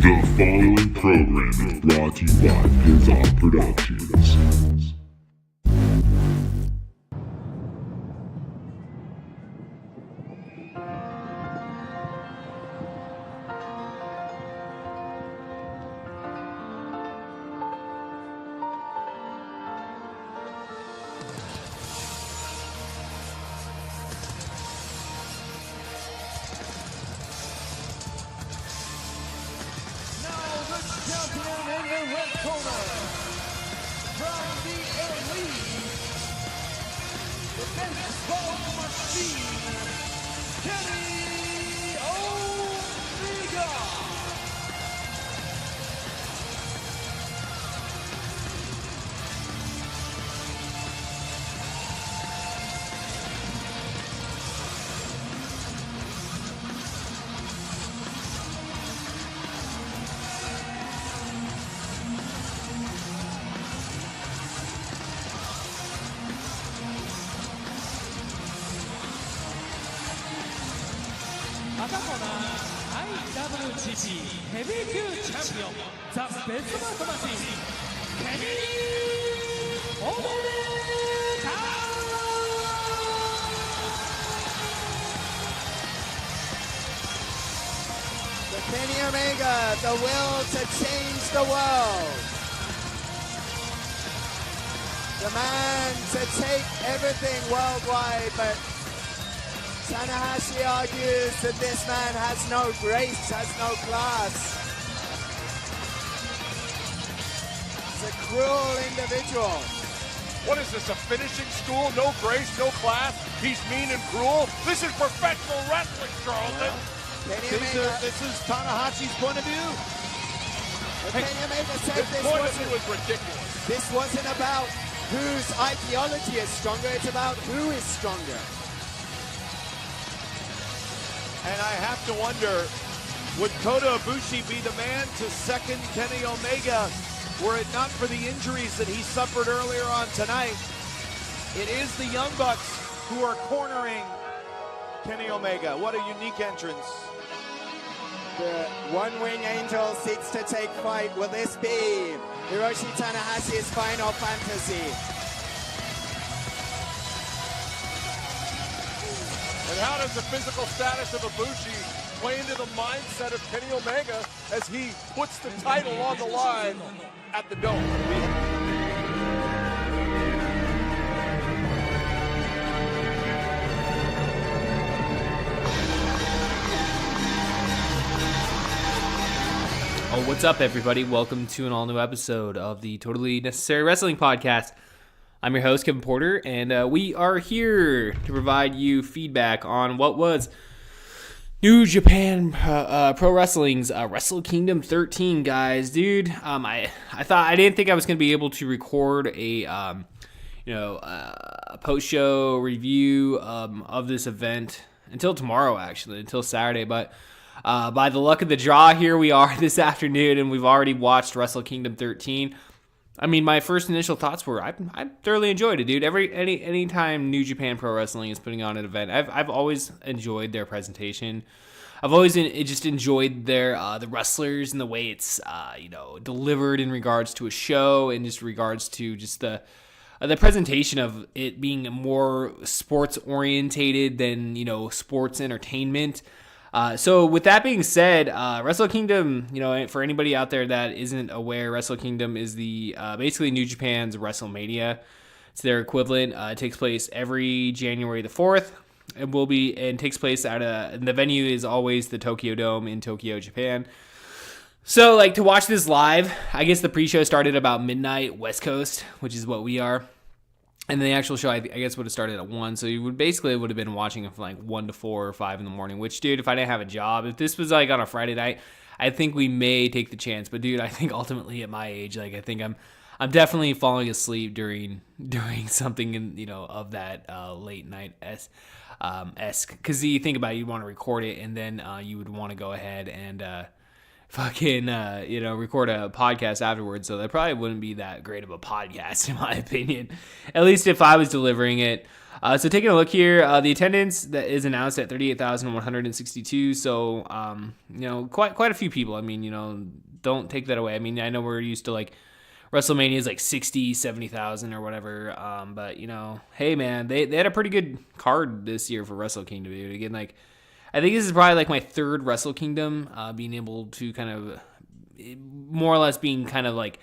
The following program is brought to you by Pizza Productions. NJWP Heavyweight Champion, the best match, Kenny Omega, the will to change the world. The man to take everything worldwide, but Tanahashi argues that this man has no grace, has no class. He's a cruel individual. What is this, a finishing school? No grace, no class? He's mean and cruel? This is professional wrestling, Charlton. This is Tanahashi's point of view. Kenny Omega said His point of view is ridiculous. This wasn't about whose ideology is stronger, it's about who is stronger. And I have to wonder, would Kota Ibushi be the man to second Kenny Omega were it not for the injuries that he suffered earlier on tonight? It is the Young Bucks who are cornering Kenny Omega. What a unique entrance. The one-wing angel seeks to take Fite. Will this be Hiroshi Tanahashi's final fantasy? And how does the physical status of Ibushi play into the mindset of Kenny Omega as he puts the title on the line at the Dome? Oh, what's up, everybody? Welcome to an all-new episode of the Totally Necessary Wrestling Podcast. I'm your host, Kevin Porter, and we are here to provide you feedback on what was New Japan Pro Wrestling's Wrestle Kingdom 13, guys. Dude, I didn't think I was going to be able to record a post-show review of this event until tomorrow, actually, until Saturday, but by the luck of the draw, here we are this afternoon, and we've already watched Wrestle Kingdom 13. I mean, my first initial thoughts were I thoroughly enjoyed it, dude. Anytime New Japan Pro Wrestling is putting on an event, I've always enjoyed their presentation. I've always just enjoyed their the wrestlers and the way it's delivered in regards to a show and just regards to just the presentation of it being more sports orientated than sports entertainment. So with that being said, Wrestle Kingdom, for anybody out there that isn't aware, Wrestle Kingdom is the basically New Japan's WrestleMania. It's their equivalent. It takes place every January the 4th. It takes place the venue is always the Tokyo Dome in Tokyo, Japan. So to watch this live, I guess the pre-show started about midnight West Coast, which is what we are. And the actual show, I guess, would have started at 1. So you would have been watching it from 1 to 4 or 5 in the morning. Which, dude, if I didn't have a job, if this was on a Friday night, I think we may take the chance. But, dude, I think ultimately at my age, I think I'm definitely falling asleep during something of that late night esque. Because you think about it, you'd want to record it, and then you would want to go ahead and record a podcast afterwards, so that probably wouldn't be that great of a podcast in my opinion, at least if I was delivering it. So taking a look here, the attendance that is announced at 38,162. So, quite a few people. I mean, don't take that away. I mean, I know we're used to like WrestleMania is like 60, 70,000 or whatever. But hey man, they had a pretty good card this year for Wrestle Kingdom, dude. Again, like I think this is probably like my third Wrestle Kingdom, being able to kind of more or less being kind of like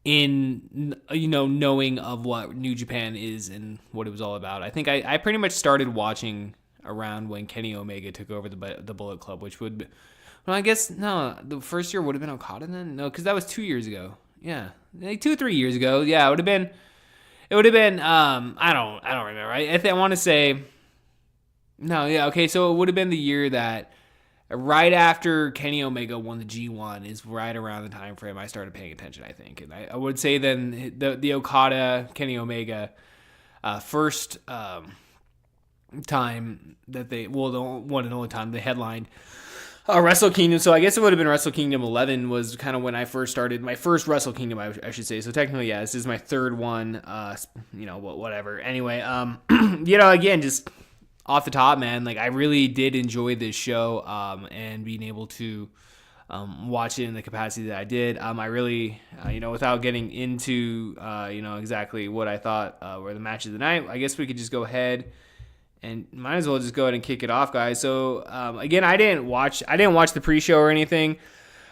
in knowing of what New Japan is and what it was all about. I think I pretty much started watching around when Kenny Omega took over the Bullet Club, which would, well, I guess no, the first year would have been Okada then. No, because that was 2 years ago. Yeah, like 2-3 years ago. Yeah, it would have been. I don't remember. I want to say. No, yeah, okay. So it would have been the year that right after Kenny Omega won the G1 is right around the time frame I started paying attention, I think. And I would say then the Okada Kenny Omega first time that the one and only time they headlined Wrestle Kingdom. So I guess it would have been Wrestle Kingdom 11 was kind of when I first started my first Wrestle Kingdom, I should say. So technically, yeah, this is my third one. Whatever. Anyway, again, just off the top, man, like I really did enjoy this show, and being able to watch it in the capacity that I did. I really, without getting into, exactly what I thought were the matches of the night, I guess we could just go ahead and might as well just go ahead and kick it off, guys. So again, I didn't watch the pre-show or anything,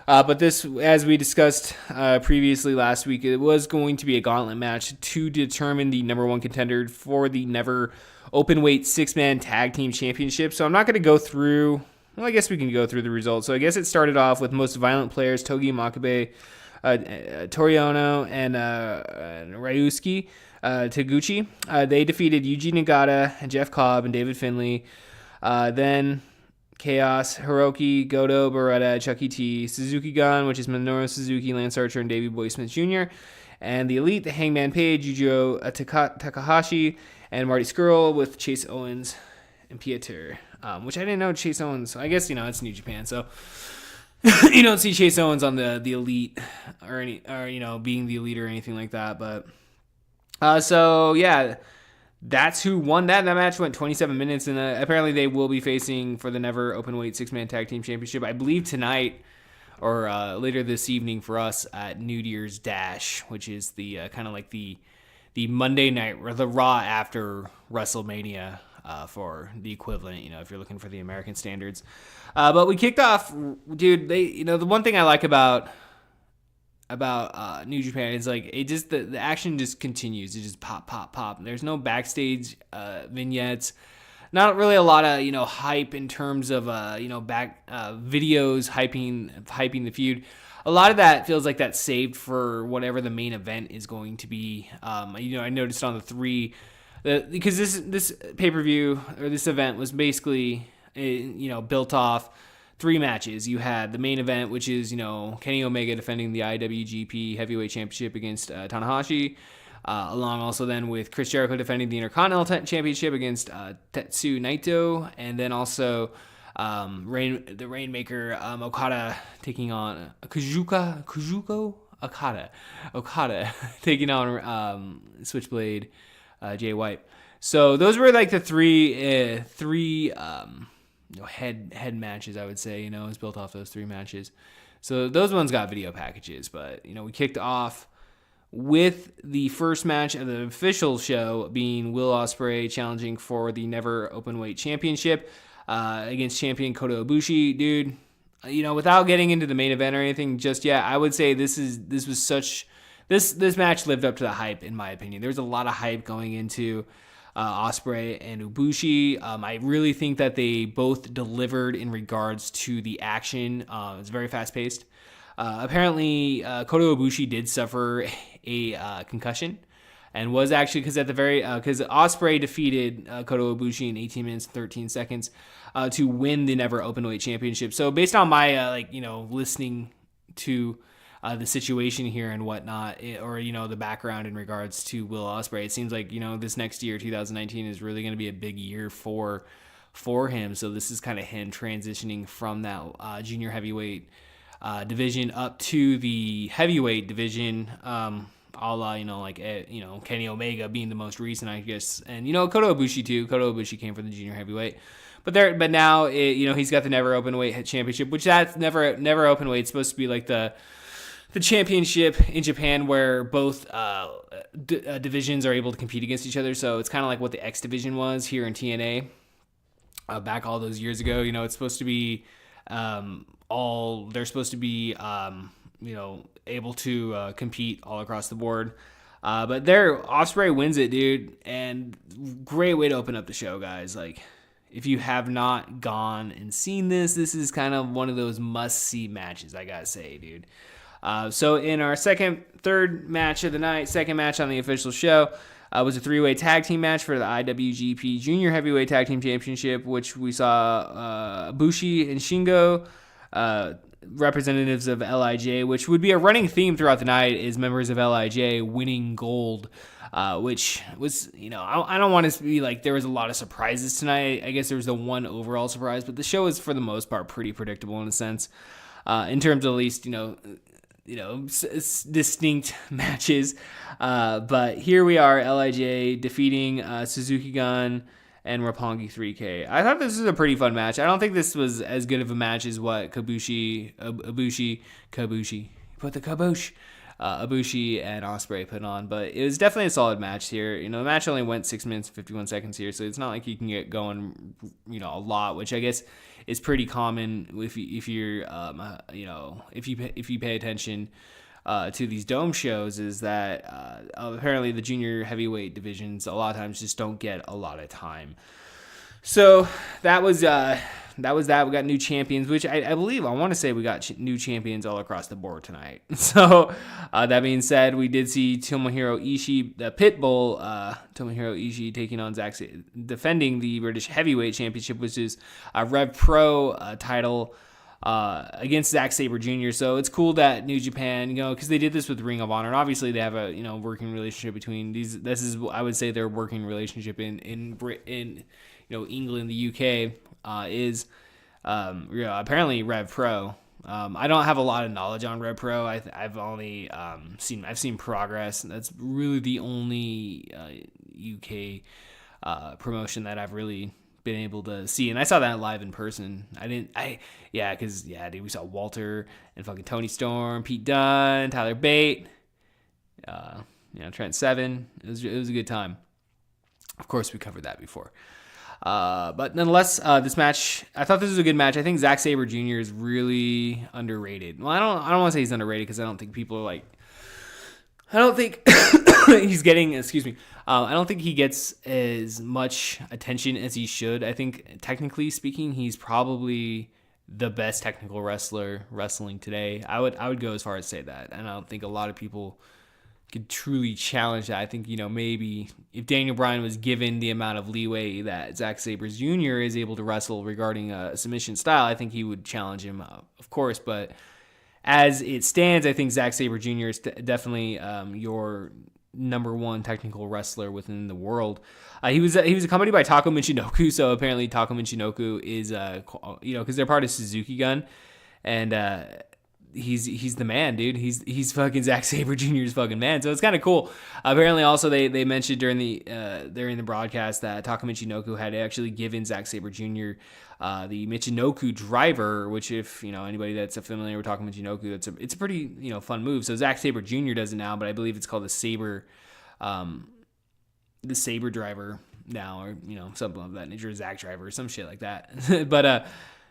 but this, as we discussed previously last week, it was going to be a gauntlet match to determine the number one contender for the Never Openweight 6-man Tag Team Championship. So I'm not going to go through. Well, I guess we can go through the results. So I guess it started off with most violent players: Togi Makabe, Toriano, and Ryusuke Taguchi. They defeated Yuji Nagata, Jeff Cobb, and David Finlay. Then Chaos, Hiroki, Goto, Beretta, Chucky T, Suzuki Gun, which is Minoru Suzuki, Lance Archer, and Davey Boy Smith Jr. And the Elite, the Hangman Page, Yujiro Takahashi, and Marty Scurll with Chase Owens and Pieter. Which I didn't know Chase Owens. So I guess, it's New Japan. So you don't see Chase Owens on the Elite or being the Elite or anything like that. But so yeah, that's who won that. That match went 27 minutes, and apparently they will be facing for the Never Openweight 6-man Tag Team Championship, I believe tonight or later this evening for us at New Year's Dash, which is the kind of like the Monday night or the Raw after WrestleMania for the equivalent, if you're looking for the American standards. But we kicked off, dude. The one thing I like about New Japan is like it just the action just continues. It just pop, pop, pop. There's no backstage vignettes. Not really a lot of hype in terms of back videos hyping the feud. A lot of that feels like that's saved for whatever the main event is going to be. I noticed on the three, because this pay-per-view or this event was basically built off three matches. You had the main event, which is Kenny Omega defending the IWGP Heavyweight Championship against Tanahashi, along also then with Chris Jericho defending the Intercontinental Championship against Tetsu Naito, and then also the Rainmaker Okada taking on Kazuko Okada taking on Switchblade Jay White. So those were like the three head matches, I would say. It was built off those three matches. So those ones got video packages, but we kicked off with the first match of the official show being Will Ospreay challenging for the Never Openweight Championship against champion Kota Ibushi. Dude, without getting into the main event or anything just yet, I would say this match lived up to the hype, in my opinion. There was a lot of hype going into Ospreay and Ibushi. I really think that they both delivered in regards to the action. It's very fast paced. Apparently, Kota Ibushi did suffer a concussion, and was actually because Ospreay defeated Kota Ibushi in 18 minutes and 13 seconds to win the Never Openweight Championship. So based on my listening to the situation here and whatnot, or the background in regards to Will Ospreay, it seems like this next year, 2019, is really going to be a big year for him. So this is kind of him transitioning from that junior heavyweight division up to the heavyweight division. a la, like, Kenny Omega being the most recent, I guess. And, Kota Ibushi too. Kota Ibushi came from the junior heavyweight. But now, he's got the Never Openweight Championship, which that's Never Openweight. It's supposed to be like the championship in Japan where both divisions are able to compete against each other. So it's kind of like what the X division was here in TNA back all those years ago. It's supposed to be they're supposed to be able to compete all across the board. But Ospreay wins it, dude, and great way to open up the show, guys. Like, if you have not gone and seen this is kind of one of those must-see matches, I gotta say, dude. So in our third match of the night, second match on the official show, was a three-way tag team match for the IWGP Junior Heavyweight Tag Team Championship, which we saw Bushi and Shingo, representatives of LIJ, which would be a running theme throughout the night, is members of LIJ winning gold, which was, I don't want to be like there was a lot of surprises tonight. I guess there was the one overall surprise, but the show is for the most part pretty predictable in a sense, in terms of at least, distinct matches. But here we are, LIJ defeating Suzuki Gun and Roppongi 3K. I thought this was a pretty fun match. I don't think this was as good of a match as what Ibushi, put the kabush, Ibushi and Ospreay put on, but it was definitely a solid match here. The match only went 6 minutes 51 seconds here, so it's not like you can get going, a lot, which I guess is pretty common if you're if you pay attention to these dome shows, is that apparently the junior heavyweight divisions a lot of times just don't get a lot of time. So that was that. We got new champions, which I want to say we got new champions all across the board tonight. So that being said, we did see Tomohiro Ishii, the Pitbull, Tomohiro Ishii taking on defending the British Heavyweight Championship, which is a Rev Pro title against Zack Sabre Jr. So it's cool that New Japan, because they did this with Ring of Honor, and obviously they have a working relationship between these. This is, I would say, their working relationship in England, the UK. Is apparently Rev Pro. I don't have a lot of knowledge on Rev Pro. I've only seen Progress. That's really the only UK promotion that I've really been able to see, and I saw that live in person. Dude, we saw Walter and fucking Tony Storm, Pete Dunne, Tyler Bate, Trent Seven. It was a good time. Of course, we covered that before. But nonetheless, this match, I thought this was a good match. I think Zack Sabre Jr. is really underrated. Well, I don't want to say he's underrated because I don't think people are like, I don't think he's getting, I don't think he gets as much attention as he should. I think technically speaking, he's probably the best technical wrestler wrestling today. I would go as far as say that. And I don't think a lot of people could truly challenge that. I think, maybe if Daniel Bryan was given the amount of leeway that Zack Sabre Jr. is able to wrestle regarding a submission style, I think he would challenge him, of course. But as it stands, I think Zack Sabre Jr. is definitely your number one technical wrestler within the world. He was accompanied by Taka Michinoku, so apparently Taka Michinoku is, because they're part of Suzuki Gun, and he's the man, dude. He's fucking Zack Sabre Jr.'s fucking man. So it's kind of cool. Apparently, also they mentioned during the broadcast that Taka Michinoku had actually given Zack Sabre Jr. The Michinoku driver, which if anybody that's familiar with Taka Michinoku, it's a pretty fun move. So Zack Sabre Jr. does it now, but I believe it's called the Sabre driver now, or something of that nature, Zack driver or some shit like that. But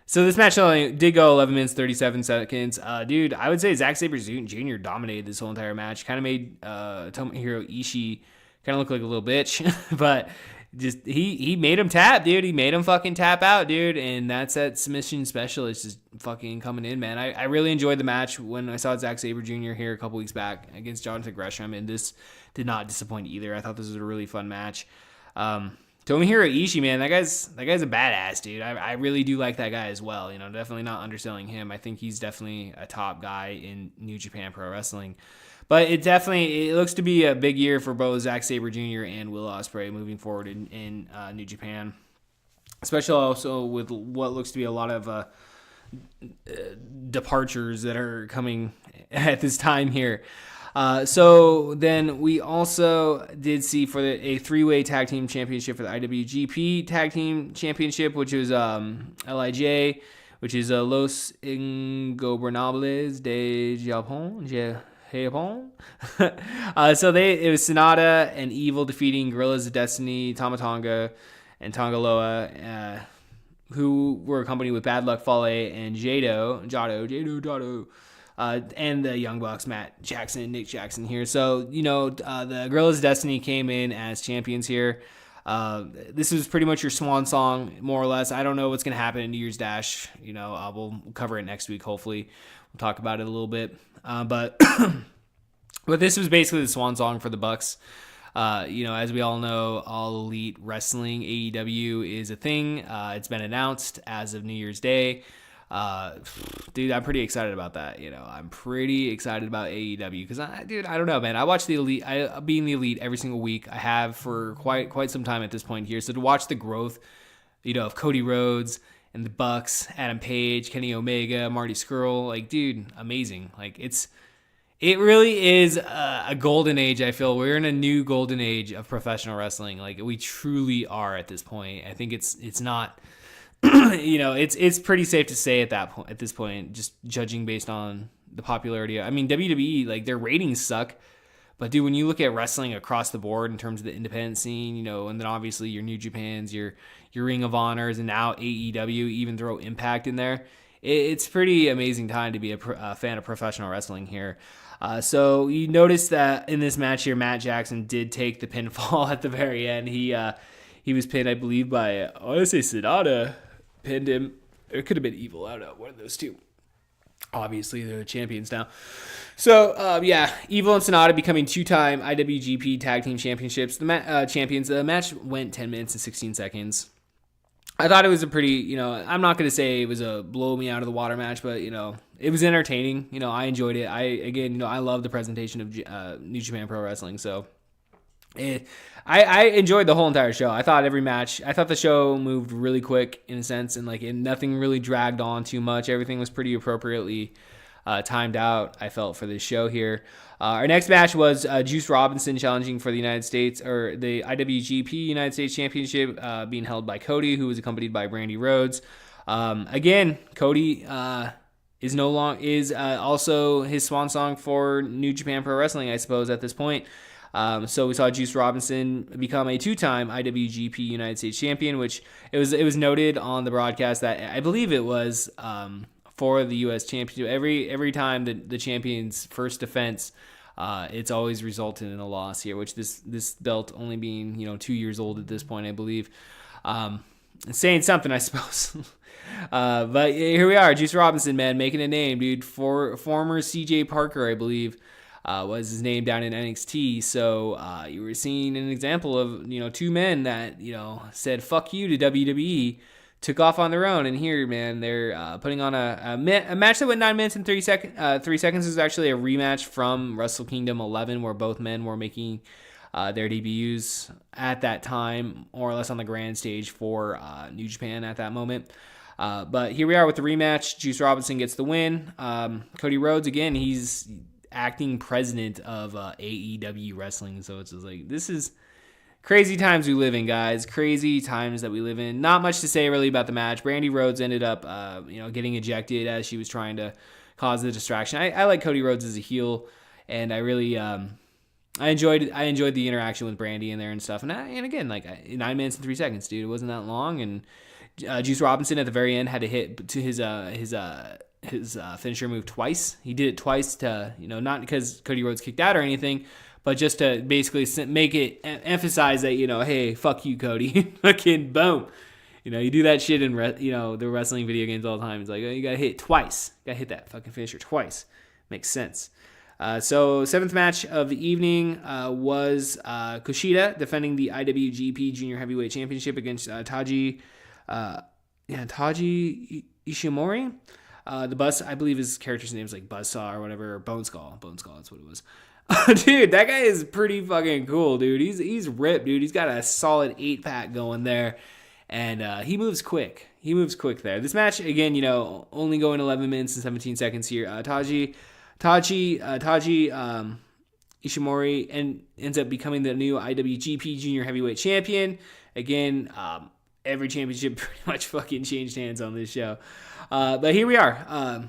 so this match only did go 11 minutes, 37 seconds. Dude, I would say Zack Sabre Jr. dominated this whole entire match. Kind of made Tomohiro Ishii kind of look like a little bitch. But just he made him tap, dude. He made him fucking tap out, dude. And that's that submission specialist just fucking coming in, man. I really enjoyed the match when I saw Zack Sabre Jr. here a couple weeks back against Jonathan Gresham. And this did not disappoint either. I thought this was a really fun match. Tomohiro Ishii, man, that guy's a badass, dude. I really do like that guy as well. Definitely not underselling him. I think he's definitely a top guy in New Japan Pro Wrestling. But it looks to be a big year for both Zack Sabre Jr. and Will Ospreay moving forward in New Japan, especially also with what looks to be a lot of departures that are coming at this time here. So then we also did see for a 3-way tag team championship for the IWGP Tag Team Championship, which was LIJ, which is Los Ingobernables de Japón. So it was Sonata and Evil defeating Gorillas of Destiny, Tama Tonga, and Tongaloa, who were accompanied with Bad Luck Fale and Jado, and the Young Bucks, Matt Jackson and Nick Jackson here. So, the Gorillas of Destiny came in as champions here. This is pretty much your swan song, more or less. I don't know what's going to happen in New Year's Dash. We'll cover it next week, hopefully. We'll talk about it a little bit. But but this was basically the swan song for the Bucks. As we all know, All Elite Wrestling, AEW, is a thing. It's been announced as of New Year's Day. Dude, I'm pretty excited about that. I'm pretty excited about AEW because I don't know, man. I watch the Elite. Being the Elite every single week. I have for quite some time at this point here. So to watch the growth, of Cody Rhodes and the Bucks, Adam Page, Kenny Omega, Marty Scurll, like, dude, amazing. Like, it really is a golden age. I feel we're in a new golden age of professional wrestling. Like, we truly are at this point. I think it's not. It's pretty safe to say at this point, just judging based on the popularity. I mean, WWE, like, their ratings suck, but dude, when you look at wrestling across the board in terms of the independent scene, and then obviously your New Japans, your Ring of Honors, and now AEW, even throw Impact in there, it's pretty amazing time to be a fan of professional wrestling here. So you notice that in this match here, Matt Jackson did take the pinfall at the very end. He was pinned, I believe, by, I want to say Sonata pinned him. It could have been Evil. I don't know. One of those two. Obviously, they're the champions now. So, Evil and Sonata becoming 2-time IWGP Tag Team Championships. Champions. The match went 10 minutes and 16 seconds. I thought it was a pretty, I'm not going to say it was a blow me out of the water match, but, it was entertaining. I enjoyed it. I love the presentation of New Japan Pro Wrestling, so I enjoyed the whole entire show. I thought the show moved really quick in a sense, and nothing really dragged on too much. Everything was pretty appropriately timed out, I felt, for this show here. Our next match was Juice Robinson challenging for the United States, or the IWGP United States Championship, being held by Cody, who was accompanied by Brandy Rhodes. Again, Cody is also his swan song for New Japan Pro Wrestling, I suppose, at this point. So we saw Juice Robinson become a 2-time IWGP United States champion, which it was noted on the broadcast that I believe it was for the U.S. championship. Every time the champion's first defense, it's always resulted in a loss here, which this belt only being 2 years old at this point, I believe. Saying something, I suppose. But here we are, Juice Robinson, man, making a name, dude. Former C.J. Parker, I believe, was his name down in NXT. So you were seeing an example of two men that said fuck you to WWE, took off on their own, and here, man, they're putting on a match that went 9 minutes and 3 seconds. 3 seconds is actually a rematch from Wrestle Kingdom 11, where both men were making their debuts at that time, more or less on the grand stage for New Japan at that moment. But here we are with the rematch. Juice Robinson gets the win. Cody Rhodes, again, he's acting president of AEW Wrestling, so it's just like, this is crazy times we live in, guys. Crazy times that we live in. Not much to say really about the match. Brandy Rhodes ended up getting ejected as she was trying to cause the distraction. I like Cody Rhodes as a heel, and I really I enjoyed the interaction with Brandy in there and stuff. And again, 9 minutes and 3 seconds, dude. It wasn't that long. And Juice Robinson at the very end had to hit to his finisher move twice. He did it twice to, not because Cody Rhodes kicked out or anything, but just to basically make it emphasize that, hey, fuck you, Cody. Fucking boom. You do that shit in the wrestling video games all the time. It's like, oh, you gotta hit it twice. Gotta hit that fucking finisher twice. Makes sense. So seventh match of the evening was Kushida defending the IWGP Junior Heavyweight Championship against Taji Ishimori. The Buzz, I believe his character's name is like Buzzsaw or whatever, or Bone Skull, that's what it was. Dude, that guy is pretty fucking cool, dude. He's ripped, dude. He's got a solid 8-pack going there, and he moves quick. There. This match, again, only going 11 minutes and 17 seconds here. Taji Ishimori and ends up becoming the new IWGP Junior Heavyweight Champion. Again, every championship pretty much fucking changed hands on this show. But here we are.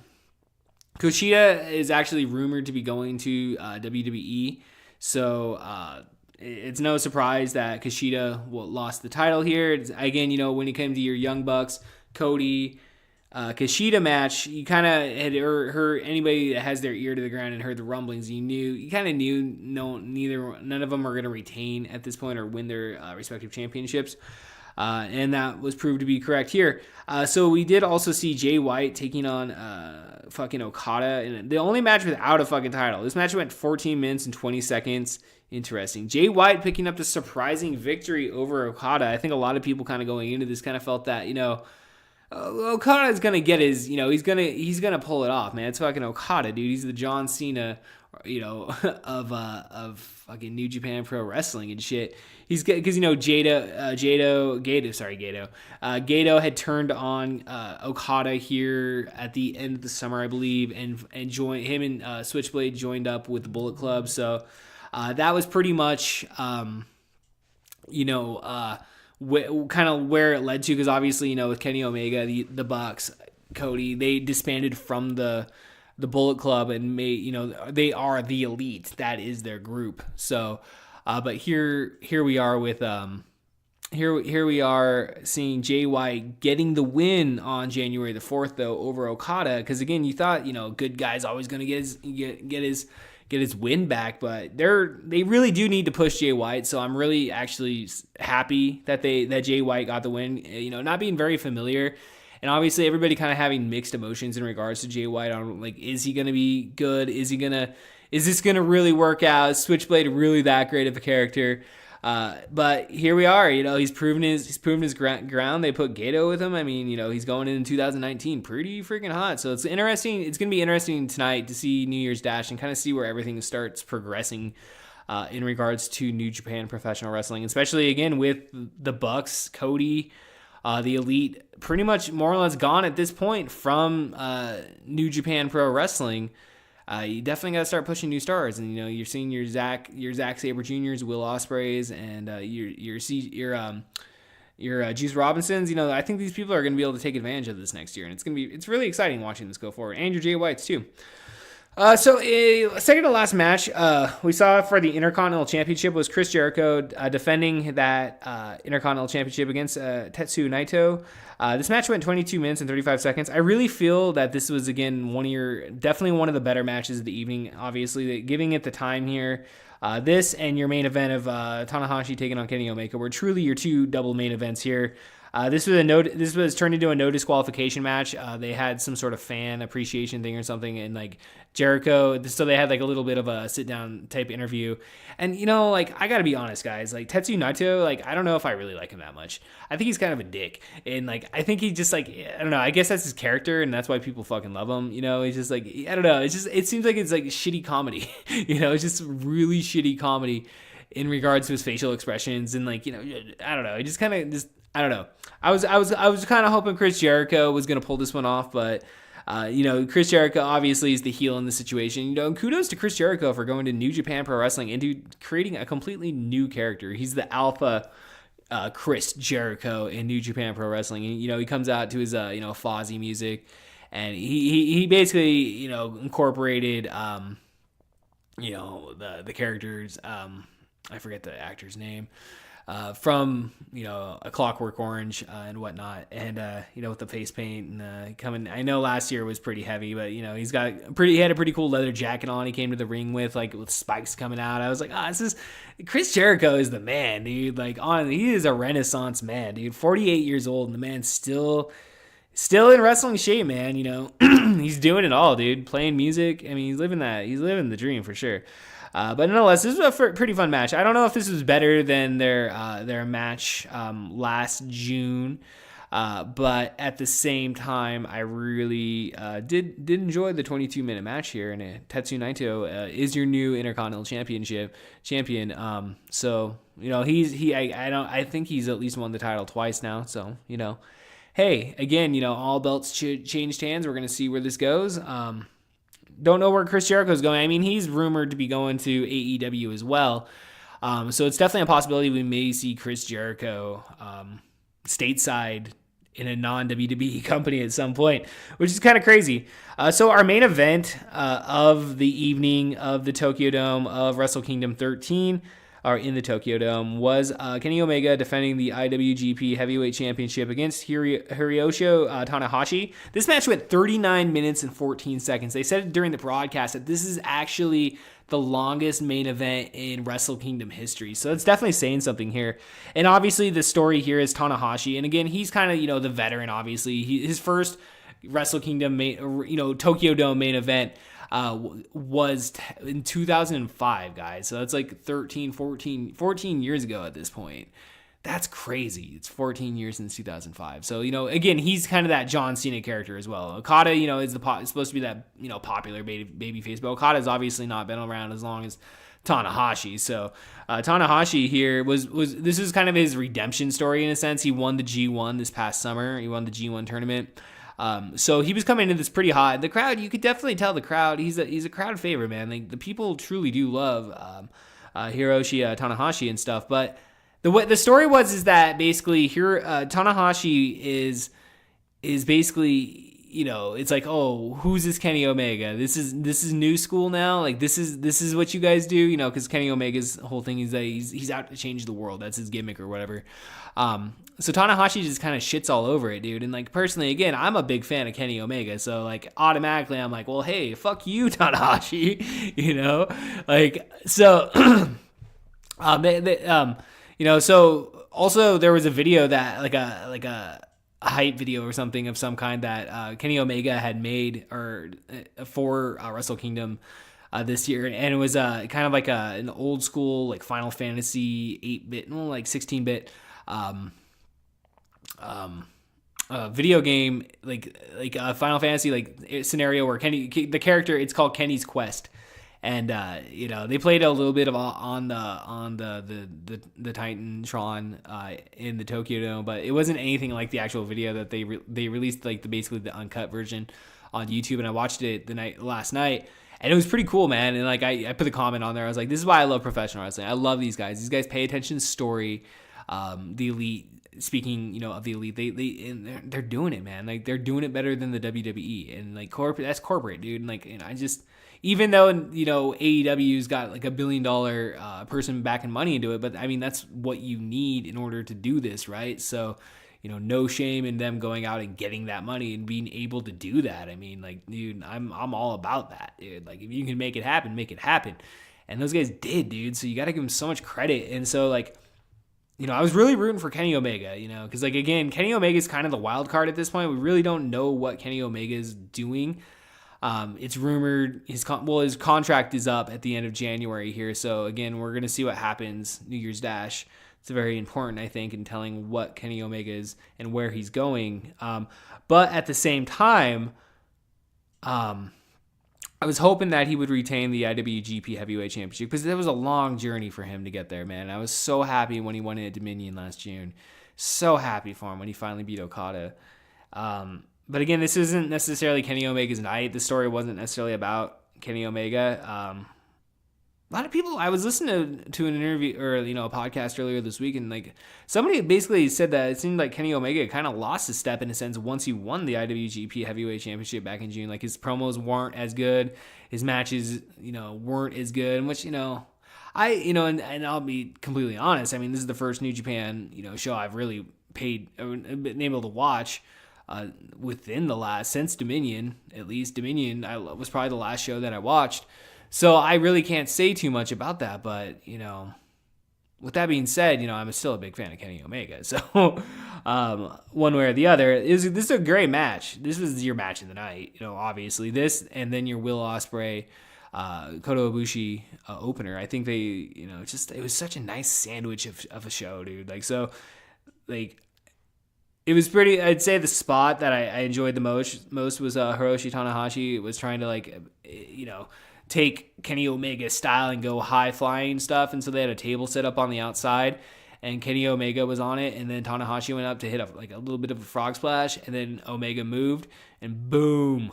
Kushida is actually rumored to be going to WWE. So it's no surprise that Kushida lost the title here. Again, when it came to your Young Bucks, Cody, Kushida match, you kind of had heard anybody that has their ear to the ground and heard the rumblings. You kind of knew none of them are going to retain at this point or win their respective championships. And that was proved to be correct here. So we did also see Jay White taking on fucking Okada. And the only match without a fucking title. This match went 14 minutes and 20 seconds. Interesting. Jay White picking up the surprising victory over Okada. I think a lot of people kind of going into this kind of felt that, Okada is gonna get his, he's gonna pull it off, man. It's fucking Okada, dude. He's the John Cena, of fucking New Japan Pro Wrestling and shit. He's because Gato had turned on Okada here at the end of the summer, I believe, and joined him and Switchblade joined up with the Bullet Club. So that was pretty much kind of where it led to, because obviously, with Kenny Omega, the Bucks, Cody, they disbanded from the Bullet Club and made, they are the Elite. That is their group. So, but here we are with, here we are seeing Jay White getting the win on January the 4th, though, over Okada. Because again, you thought, good guy's always going to get his win back, but they really do need to push Jay White. So I'm really actually happy that Jay White got the win. Not being very familiar, and obviously everybody kind of having mixed emotions in regards to Jay White on is he gonna be good? Is this gonna really work out? Is Switchblade really that great of a character? But here we are. He's proven his ground. They put Gato with him. I mean, he's going in 2019 pretty freaking hot. So it's interesting. It's going to be interesting tonight to see New Year's Dash and kind of see where everything starts progressing in regards to New Japan Professional Wrestling, especially again with the Bucks, Cody, the Elite, pretty much more or less gone at this point from New Japan Pro Wrestling. You definitely got to start pushing new stars, and you're seeing your Zack Sabre Juniors, Will Ospreays, and your Juice Robinsons. I think these people are going to be able to take advantage of this next year, and it's really exciting watching this go forward. And your Jay Whites too. So a second to last match we saw for the Intercontinental Championship was Chris Jericho defending that Intercontinental Championship against Tetsuya Naito. This match went 22 minutes and 35 seconds. I really feel that this was, again, definitely one of the better matches of the evening. Obviously, giving it the time here. This and your main event of Tanahashi taking on Kenny Omega were truly your two double main events here. This was turned into a no disqualification match. They had some sort of fan appreciation thing or something, and Jericho, so they had a little bit of a sit down type interview. And I gotta be honest, guys, Tetsuya Naito, I don't know if I really like him that much. I think he's kind of a dick, and I think he just I don't know. I guess that's his character, and that's why people fucking love him. He's just I don't know. It seems like it's shitty comedy. It's just really shitty comedy in regards to his facial expressions, and I don't know. It just kind of I don't know. I was kind of hoping Chris Jericho was going to pull this one off, but Chris Jericho obviously is the heel in the situation. And kudos to Chris Jericho for going to New Japan Pro Wrestling and creating a completely new character. He's the alpha Chris Jericho in New Japan Pro Wrestling. And, he comes out to his Fozzy music, and he basically incorporated the characters. I forget the actor's name. From A Clockwork Orange and whatnot, and with the face paint and coming. I know last year was pretty heavy, but he had a pretty cool leather jacket on. He came to the ring with spikes coming out. I was like, Chris Jericho is the man, dude. He is a Renaissance man, dude. 48 years old, and the man's still in wrestling shape, man. He's doing it all, dude. Playing music. I mean, he's living the dream for sure. But nonetheless, this was a pretty fun match. I don't know if this was better than their match last June, but at the same time, I really did enjoy the 22-minute match here. And Tetsuya Naito is your new Intercontinental champion. So I think he's at least won the title twice now. So hey, again, all belts changed hands. We're gonna see where this goes. don't know where Chris Jericho's going. I mean, he's rumored to be going to AEW as well. So it's definitely a possibility we may see Chris Jericho stateside in a non-WWE company at some point, which is kind of crazy. So our main event of the evening of the Tokyo Dome of Wrestle Kingdom 13, or in the Tokyo Dome, was Kenny Omega defending the IWGP Heavyweight Championship against Hiroshi Tanahashi. This match went 39 minutes and 14 seconds. They said during the broadcast that this is actually the longest main event in Wrestle Kingdom history. So it's definitely saying something here. And obviously the story here is Tanahashi. And again, he's kind of, the veteran, obviously. His first Wrestle Kingdom, Tokyo Dome main event was in 2005, guys. So that's like 14 years ago at this point. That's crazy. It's 14 years since 2005. So, again, he's kind of that John Cena character as well. Okada, is supposed to be that, popular baby face, but Okada's obviously not been around as long as Tanahashi. So, Tanahashi here this is kind of his redemption story in a sense. He won the G1 this past summer. He won the G1 tournament. So he was coming into this pretty hot. The crowd, you could definitely tell the crowd, he's a crowd favorite, man. Like, the people truly do love Hiroshi Tanahashi and stuff, but the story is that basically here Tanahashi is basically, it's like, oh, who's this Kenny Omega? This is new school now. Like, this is what you guys do, because Kenny Omega's whole thing is that he's out to change the world. That's his gimmick or whatever. So Tanahashi just kind of shits all over it, dude. And like, personally, again, I'm a big fan of Kenny Omega, so like automatically I'm like, well, hey, fuck you, Tanahashi, like, so so also there was a video that like a hype video or something of some kind that Kenny Omega had made or for Wrestle Kingdom this year, and it was kind of like an old school like Final Fantasy 8-bit, like 16-bit video game, like a Final Fantasy like scenario where the character, it's called Kenny's Quest. And they played a little bit of on the Titantron in the Tokyo Dome, but it wasn't anything like the actual video that they released, like basically the uncut version on YouTube. And I watched it last night, and it was pretty cool, man. And like I put the comment on there, I was like, this is why I love professional wrestling. I love these guys. These guys pay attention to story. The Elite, speaking of the Elite, they're doing it, man. Like, they're doing it better than the WWE, and like that's corporate, dude. And like, I just. Even though, AEW's got like $1 billion person backing money into it, but I mean, that's what you need in order to do this, right? So, no shame in them going out and getting that money and being able to do that. I mean, like, dude, I'm all about that, dude. Like, if you can make it happen, make it happen. And those guys did, dude. So you got to give them so much credit. And so, like, I was really rooting for Kenny Omega, because, like, again, Kenny Omega is kind of the wild card at this point. We really don't know what Kenny Omega is doing. It's rumored his contract is up at the end of January here. So again, we're going to see what happens New Year's Dash. It's very important, I think, in telling what Kenny Omega is and where he's going. But at the same time, I was hoping that he would retain the IWGP Heavyweight Championship, because it was a long journey for him to get there, man. I was so happy when he won it at Dominion last June. So happy for him when he finally beat Okada. But again, this isn't necessarily Kenny Omega's night. The story wasn't necessarily about Kenny Omega. A lot of people, I was listening to an interview or, a podcast earlier this week, and like somebody basically said that it seemed like Kenny Omega kind of lost his step in a sense once he won the IWGP Heavyweight Championship back in June. Like, his promos weren't as good. His matches, weren't as good, which, and I'll be completely honest. I mean, this is the first New Japan, show I've really been able to watch. Within the last, since Dominion, at least Dominion was probably the last show that I watched. So I really can't say too much about that, but, with that being said, I'm still a big fan of Kenny Omega. So, one way or the other, this is a great match. This was your match of the night, obviously this, and then your Will Ospreay, Kota Ibushi opener. I think they, it was such a nice sandwich of a show, dude. Like, so, like, it was pretty, I'd say the spot that I enjoyed the most was Hiroshi Tanahashi was trying to, like, take Kenny Omega's style and go high flying stuff. And so they had a table set up on the outside, and Kenny Omega was on it. And then Tanahashi went up to hit a little bit of a frog splash, and then Omega moved, and boom.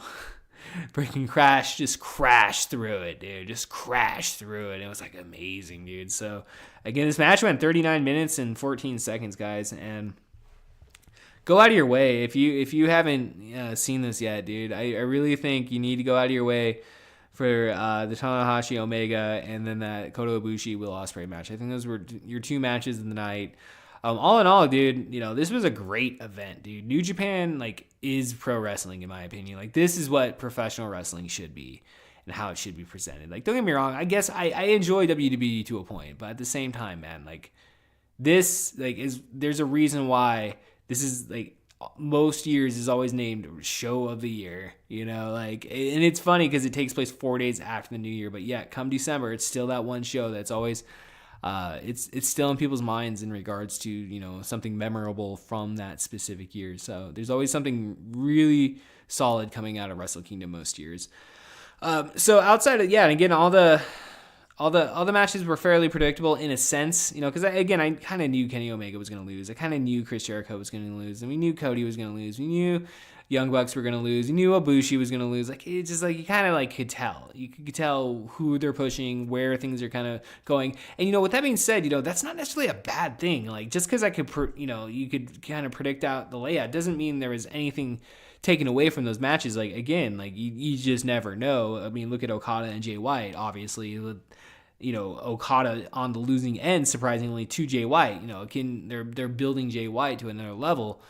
freaking crashed through it, dude. Just crashed through it. It was like amazing, dude. So again, this match went 39 minutes and 14 seconds, guys, and go out of your way if you haven't seen this yet, dude. I really think you need to go out of your way for the Tanahashi Omega and then that Kota Ibushi Will Ospreay match. I think those were your two matches of the night. All in all, dude, this was a great event, dude. New Japan, is pro wrestling, in my opinion. This is what professional wrestling should be and how it should be presented. Don't get me wrong. I guess I enjoy WWE to a point, but at the same time, man, this, there's a reason why this is, most years is always named show of the year, and it's funny because it takes place 4 days after the new year, but yeah, come December, it's still that one show that's always, it's still in people's minds in regards to, something memorable from that specific year. So there's always something really solid coming out of Wrestle Kingdom most years. So outside of, and again, all the matches were fairly predictable in a sense, because I kind of knew Kenny Omega was going to lose. I kind of knew Chris Jericho was going to lose, and we knew Cody was going to lose. We knew Young Bucks were going to lose. You knew Ibushi was going to lose. It's just you kind of could tell. You could tell who they're pushing, where things are kind of going. And with that being said, that's not necessarily a bad thing. Just because I could, you could kind of predict out the layout doesn't mean there was anything taken away from those matches. You just never know. I mean, look at Okada and Jay White, obviously. Okada on the losing end, surprisingly, to Jay White. They're building Jay White to another level.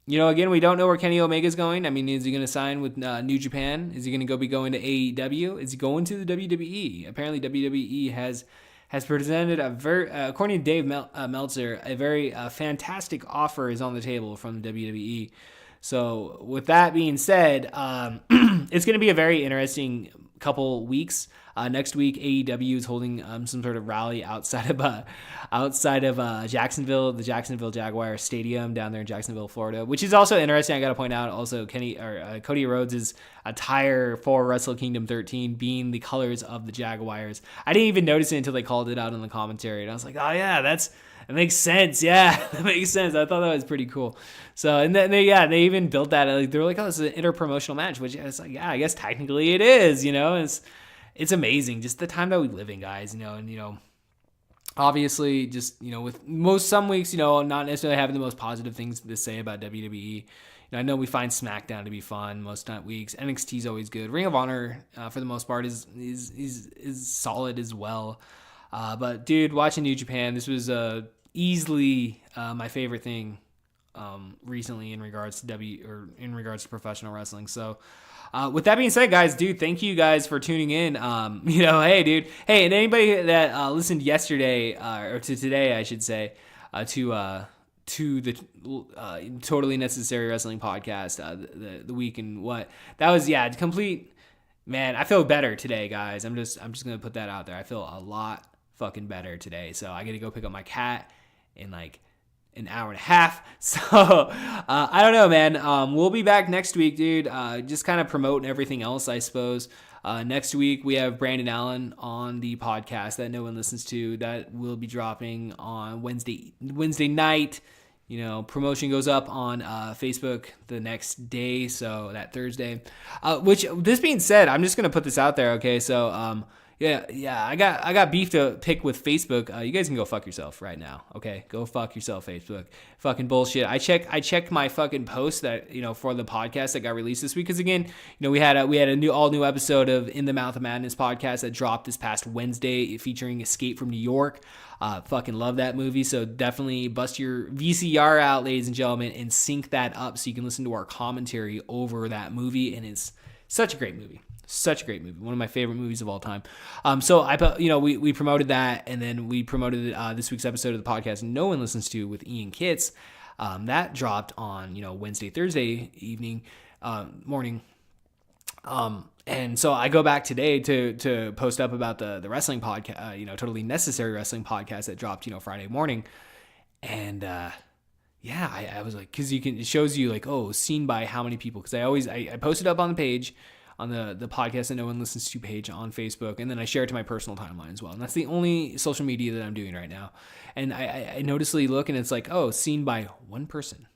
Again, we don't know where Kenny Omega is going. I mean, is he going to sign with New Japan? Is he going to be going to AEW? Is he going to the WWE? Apparently, WWE has presented according to Dave Meltzer, a very fantastic offer is on the table from the WWE. So, with that being said, it's going to be a very interesting couple weeks. Next week, AEW is holding some sort of rally outside of Jacksonville, the Jacksonville Jaguars Stadium down there in Jacksonville, Florida, which is also interesting. I got to point out also Cody Rhodes' attire for Wrestle Kingdom 13 being the colors of the Jaguars. I didn't even notice it until they called it out in the commentary, and I was like, oh yeah, that makes sense. Yeah, that makes sense. I thought that was pretty cool. So, and then they even built that. They were like, oh, this is an interpromotional match, which is I guess technically it is. It's amazing, just the time that we live in, guys. And obviously, just with some weeks, not necessarily having the most positive things to say about WWE. I know we find SmackDown to be fun most weeks. NXT is always good. Ring of Honor, for the most part, is solid as well. But dude, watching New Japan, this was easily my favorite thing recently in regards to professional wrestling. So with that being said, guys, dude, thank you guys for tuning in. Hey, dude, hey, and anybody that listened yesterday or to today, I should say, to the Totally Necessary Wrestling podcast, the week and what that was, complete. Man, I feel better today, guys. I'm just gonna put that out there. I feel a lot fucking better today. So I got to go pick up my cat in an hour and a half. So I don't know, man. We'll be back next week, dude. Just kind of promoting everything else, I suppose. Next week we have Brandon Allen on the podcast that no one listens to. That will be dropping on Wednesday night. Promotion goes up on Facebook the next day, so that Thursday. Which, this being said, I'm just gonna put this out there, okay? So, yeah, I got beef to pick with Facebook. You guys can go fuck yourself right now, okay? Go fuck yourself, Facebook. Fucking bullshit. I checked my fucking post that for the podcast that got released this week, because again, we had a all new episode of In the Mouth of Madness podcast that dropped this past Wednesday, featuring Escape from New York. Fucking love that movie, so definitely bust your VCR out, ladies and gentlemen, and sync that up so you can listen to our commentary over that movie. And it's such a great movie. Such a great movie. One of my favorite movies of all time. So we promoted that, and then we promoted this week's episode of the podcast no one listens to with Ian Kitts. That dropped on Wednesday, Thursday evening, morning. And so I go back today to post up about the wrestling podcast, Totally Necessary Wrestling podcast that dropped Friday morning, and I was like, because it shows you seen by how many people, because I posted up on the page, on the podcast that no one listens to page on Facebook, and then I share it to my personal timeline as well. And that's the only social media that I'm doing right now. And I noticeably look, and it's seen by one person.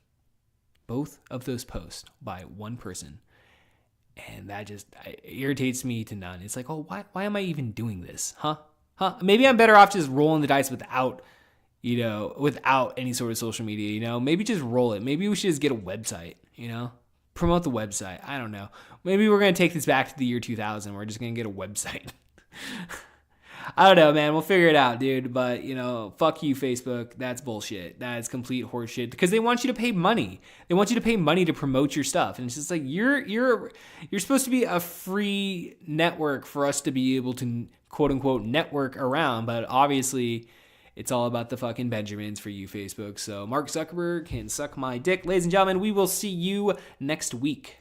Both of those posts by one person. And that just irritates me to none. It's like, oh, why am I even doing this? Huh? Maybe I'm better off just rolling the dice without any sort of social media, Maybe just roll it. Maybe we should just get a website, Promote the website. I don't know. Maybe we're going to take this back to the year 2000. We're just going to get a website. I don't know, man. We'll figure it out, dude. But, fuck you, Facebook. That's bullshit. That is complete horseshit because they want you to pay money. They want you to pay money to promote your stuff. And it's just like, you're supposed to be a free network for us to be able to, quote unquote, network around. But obviously, it's all about the fucking Benjamins for you, Facebook. So Mark Zuckerberg can suck my dick. Ladies and gentlemen, we will see you next week.